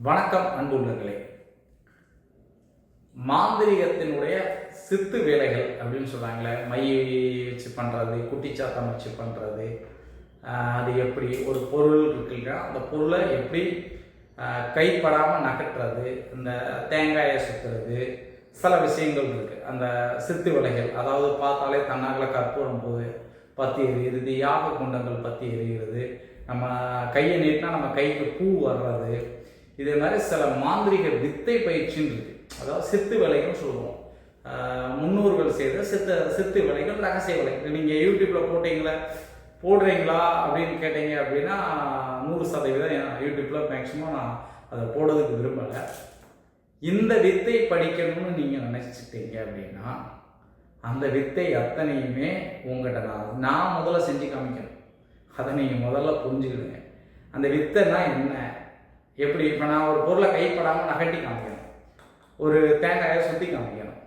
வணக்கம் அன்புள்ளங்களே. மாந்திரிகத்தினுடைய சித்து வேலைகள் அப்படின்னு சொல்கிறாங்களே, மை வச்சு பண்ணுறது, குட்டிச்சாத்தம் வச்சு பண்ணுறது, அது எப்படி ஒரு பொருள் இருக்குல்ல, அந்த பொருளை எப்படி கைப்படாமல் நகட்டுறது, இந்த தேங்காயை சுற்றுறது, சில விஷயங்கள் இருக்குது. அந்த சித்து வேலைகள், அதாவது பார்த்தாலே தன்னாகல கற்பூரம் போது பற்றி எரியுறது, யாக குண்டங்கள் பற்றி எரிகிறது, நம்ம கையை நீட்டினா நம்ம கைக்கு பூ வர்றது, இதே மாதிரி சில மாந்திரிக வித்தை பயிற்சின்னு இருக்குது. அதாவது சித்து வேலைகள்னு சொல்லுவோம். முன்னோர்கள் செய்த சித்து வேலைகள், ரகசிய வேலைகள். நீங்கள் யூடியூப்பில் போடுறீங்களா அப்படின்னு கேட்டீங்க அப்படின்னா 100% யூடியூப்பில் மேக்ஸிமம் நான் அதை போடுறதுக்கு விரும்பலை. இந்த வித்தை படிக்கணும்னு நீங்கள் நினச்சிட்டீங்க அப்படின்னா அந்த வித்தை அத்தனையுமே உங்கள்கிட்ட நான் முதல்ல செஞ்சு காமிக்கணும். அதை நீங்கள் முதல்ல புரிஞ்சுக்கிடுங்க. அந்த வித்தைனா என்ன, எப்படி. இப்போ நான் ஒரு பொருளை கைப்படாமல் நகட்டி காமிக்கணும், ஒரு தேங்காயை சுற்றி காமிக்கணும்,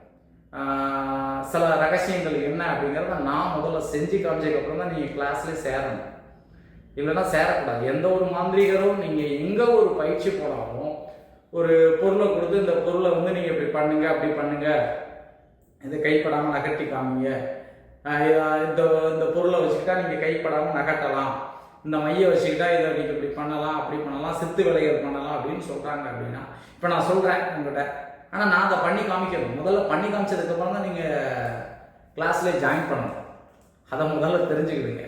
சில ரகசியங்கள் என்ன அப்படிங்கிறத நான் முதல்ல செஞ்சு காமிச்சதுக்கப்புறம் தான் நீங்கள் கிளாஸ்லேயே சேரணும். இல்லைன்னா சேரக்கூடாது. எந்த ஒரு மாந்திரிகரும் நீங்கள் எங்கே ஒரு பயிற்சி போனாலும் ஒரு பொருளை கொடுத்து இந்த பொருளை நீங்கள் இப்படி பண்ணுங்க, அப்படி பண்ணுங்க, இதை கைப்படாமல் நகட்டி காமிங்க, இந்த பொருளை வச்சுக்கிட்டா நீங்கள் கைப்படாமல் நகட்டலாம், இந்த மையை வச்சுக்கிட்டா இதை நீங்கள் இப்படி பண்ணலாம், அப்படி பண்ணலாம், சித்து வேலைகள் பண்ணலாம் அப்படின்னு சொல்கிறாங்க. அப்படின்னா இப்போ நான் சொல்கிறேன் உங்கள்கிட்ட, ஆனால் நான் அதை பண்ணி காமிக்கணும். முதல்ல பண்ணி காமிச்சதுக்கப்புறம் தான் நீங்கள் கிளாஸ்லேயே ஜாயின் பண்ணணும். அதை முதல்ல தெரிஞ்சுக்கிடுங்க.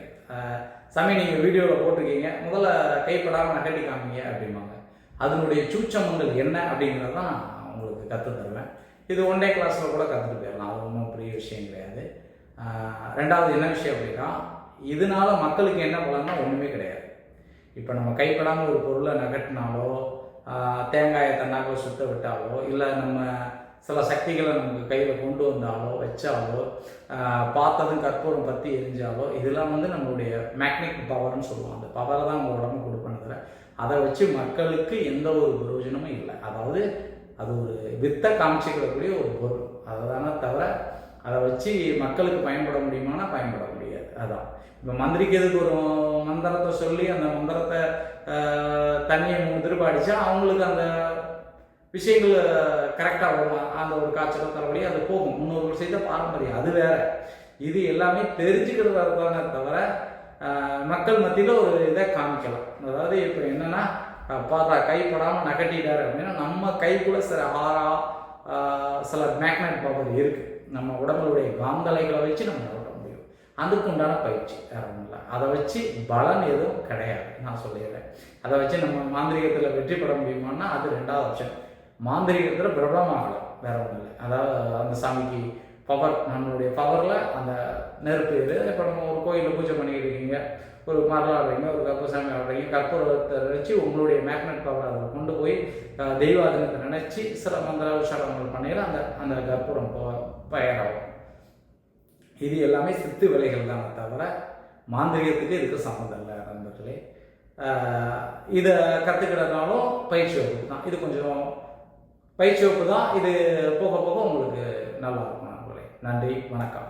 சாமி நீங்கள் வீடியோவில் போட்டிருக்கீங்க, முதல்ல கைப்படாமல் நகட்டி காமிங்க அப்படிம்பாங்க. அதனுடைய சூட்சமங்கள் என்ன அப்படிங்கிறத தான் நான் உங்களுக்கு கற்று தருவேன். இது ஒன் டே கிளாஸில் கூட கற்றுட்டு போயிடலாம். அது ஒன்றும் பெரிய விஷயம் கிடையாது. ரெண்டாவது என்ன விஷயம் அப்படின்னா, இதனால மக்களுக்கு என்ன பலன்னா ஒன்றுமே கிடையாது. இப்போ நம்ம கைப்படாமல் ஒரு பொருளை நகட்டினாலோ, தேங்காயை தன்னாக சுத்த விட்டாலோ, இல்லை நம்ம சில சக்திகளை நமக்கு கையில் கொண்டு வந்தாலோ, வச்சாலோ, பார்த்ததும் கற்பூரம் பற்றி எரிஞ்சாலோ, இதெல்லாம் நம்மளுடைய மேக்னெட்டிக் பவர்னு சொல்லுவோம். அந்த பவரை தான் நம்ம உடம்பு கொடுப்பனதில்லை. அதை வச்சு மக்களுக்கு எந்த ஒரு பிரயோஜனமும் இல்லை. அதாவது அது ஒரு வித்தை காமிச்சிக்கக்கூடிய ஒரு பொருள். அதை தானே தவிர அதை வச்சு மக்களுக்கு பயன்பட முடியுமானா பயன்பட முடியாது. அதான் இப்போ மந்திரிக்கிறதுக்கு ஒரு மந்திரத்தை சொல்லி அந்த மந்திரத்தை தண்ணியை 3 திருப்ப அடித்தா அவங்களுக்கு அந்த விஷயங்கள் கரெக்டாக வரும். அந்த ஒரு காய்ச்சலோ தலைவலி அது போகும். முன்னோர்கள் செய்த பாரம்பரியம் அது வேற. இது எல்லாமே தெரிஞ்சுக்கிறது தானே தவிர மக்கள் மத்தியில் ஒரு இதை காமிக்கலாம். அதாவது இப்போ என்னென்னா, பார்த்தா கைப்படாமல் நகட்டிட்டாரு அப்படின்னா நம்ம கைக்குள்ளே சில மேக்னெட் பவர் இருக்குது. நம்ம உடம்புடைய காந்தலைகளை வச்சு நம்ம நகட்ட முடியும். அதுக்கு உண்டான பயிற்சி வேற ஒன்றும் இல்லை. அதை வச்சு பலன் எதுவும் கிடையாது. நான் சொல்லிடுறேன். அதை வச்சு நம்ம மாந்திரிகத்தில் வெற்றி பெற முடியுமான்னா அது 2வது ஆப்ஷன். மாந்திரிகத்தில் பிரபலமாகலாம், வேற ஒன்றும் இல்லை. அதாவது அந்த சாமிக்கு பவர், நம்மளுடைய பவரில் அந்த நெருப்பு இது. இப்போ நம்ம ஒரு கோயிலில் பூஜை பண்ணிக்கிட்டு இருக்கீங்க, ஒரு மரல் ஆடுறீங்க, ஒரு கற்பூரசாமி ஆடுறீங்க, கற்பூரத்தை வச்சு உங்களுடைய மேக்னெட் பவர் அதில் கொண்டு போய் தெய்வாதீனத்தை நினச்சி சில மந்திர உச்சாரங்கள் பண்ணிட அந்த கற்பூரம் பயராகும். இது எல்லாமே சித்து வேலைகள் தான் தவிர மாந்திரிகத்துக்கு இதுக்கு சம்மந்தம் இல்லை நண்பர்களே. இதை கற்றுக்கிறதுனாலும் பயிற்சி வகுப்பு தான். இது கொஞ்சம் பயிற்சி வகுப்பு தான். இது போக போக உங்களுக்கு நல்லா இருக்கும் நண்பர்களே. நன்றி, வணக்கம்.